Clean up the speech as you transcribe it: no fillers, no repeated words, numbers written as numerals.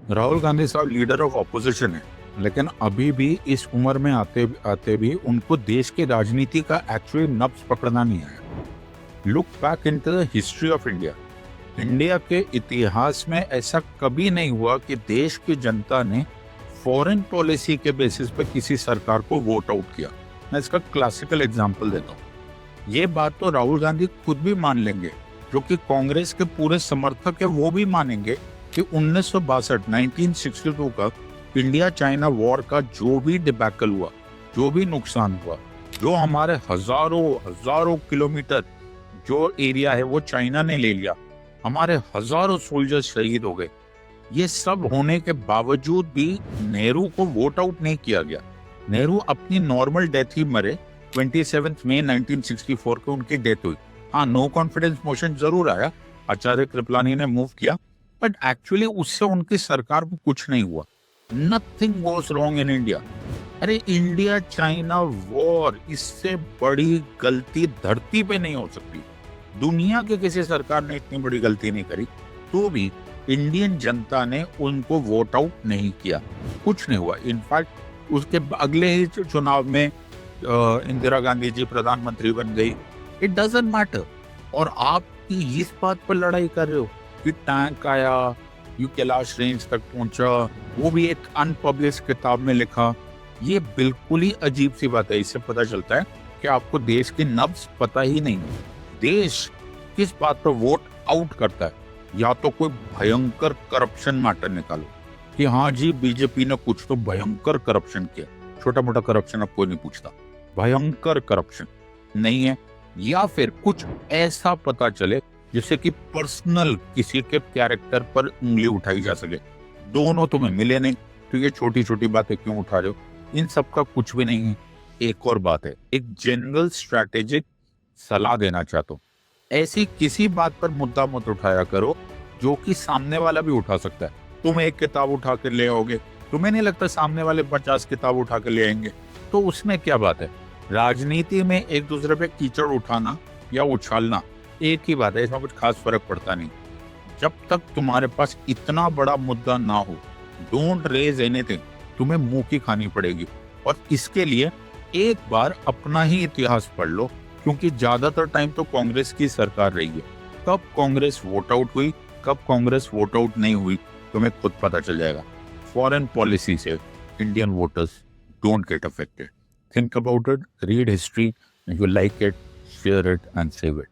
राहुल गांधी साहब leader of opposition है, लेकिन अभी भी इस उम्र में आते आते भी उनको देश की राजनीति का एक्चुअली नब्ज पकड़ना नहीं आया। Look back into the history of India. India के इतिहास में ऐसा कभी नहीं हुआ कि देश की जनता ने फॉरेन पॉलिसी के बेसिस पे किसी सरकार को वोट आउट किया। मैं इसका क्लासिकल एग्जांपल देता हूँ। ये बात तो राहुल गांधी खुद भी मान लेंगे, जो कि कांग्रेस के पूरे समर्थक है वो भी मानेंगे कि 1962 का इंडिया चाइना वॉर का जो भी डिबैकल हुआ, जो भी नुकसान हुआ, जो हमारे हजारों किलोमीटर जो एरिया है वो चाइना ने ले लिया, हमारे हजारों सोल्जर्स शहीद हो गए, ये सब होने के बावजूद भी नेहरू को वोट आउट नहीं किया गया। नेहरू अपनी नॉर्मल डेथ ही मरे। 27 मई 1964 को उनकी डेथ हुई। हाँ, नो कॉन्फिडेंस मोशन जरूर आया, आचार्य कृपलानी ने मूव किया, बट एक्चुअली उससे उनकी सरकार को कुछ नहीं हुआ। Nothing was wrong in India. अरे इंडिया चाइना वॉर, इससे बड़ी गलती धरती पे नहीं हो सकती। दुनिया के किसी सरकार ने इतनी बड़ी गलती नहीं करी, तो भी इंडियन जनता ने उनको वोट आउट नहीं किया, कुछ नहीं हुआ। इनफैक्ट उसके अगले ही चुनाव में इंदिरा गांधी जी प्रधानमंत्री बन गई। It doesn't matter. और आप इस बात पर लड़ाई कर रहे हो कि टैंक आया, यू कैलाश रेंज तक पहुंचा, वो भी एक अनपब्लिश किताब में लिखा। ये बिल्कुल ही अजीब सी बात है। इससे पता चलता है कि आपको देश की नब्ज पता ही नहीं है। देश किस बात पर वोट आउट करता है? या तो कोई भयंकर करप्शन मैटर निकालो कि हाँ जी बीजेपी ने कुछ तो भयंकर करप्शन किया। छोटा मोटा करप्शन अब कोई नहीं पूछता, भयंकर करप्शन नहीं है। या फिर कुछ ऐसा पता चले जिससे कि पर्सनल किसी के कैरेक्टर पर उंगली उठाई जा सके। दोनों तुम्हें मिले नहीं, तो ये छोटी छोटी बातें क्यों उठा रहे हो? इन सब का कुछ भी नहीं है। एक और बात है, एक जनरल स्ट्रैटेजिक सलाह देना चाहता हूँ। ऐसी किसी बात पर मुद्दा मत उठाया करो जो कि सामने वाला भी उठा सकता है। तुम एक किताब उठा कर ले आओगे, तुम्हें नहीं लगता सामने वाले 50 किताब उठा कर ले आएंगे, तो उसमें क्या बात है? राजनीति में एक दूसरे पे कीचड़ उठाना या उछालना एक ही बात है, इसमें कुछ खास फर्क पड़ता नहीं। जब तक तुम्हारे पास इतना बड़ा मुद्दा ना हो, डोंट रेज एनीथिंग, तुम्हें मुंह की खानी पड़ेगी। और इसके लिए एक बार अपना ही इतिहास पढ़ लो, क्योंकि ज्यादातर टाइम तो कांग्रेस की सरकार रही है। कब कांग्रेस वोट आउट हुई, कब कांग्रेस वोट आउट नहीं हुई, तुम्हें खुद पता चल जाएगा। फॉरेन पॉलिसी से Indian voters don't get affected. Think about it, read history, you like it, share it and save it.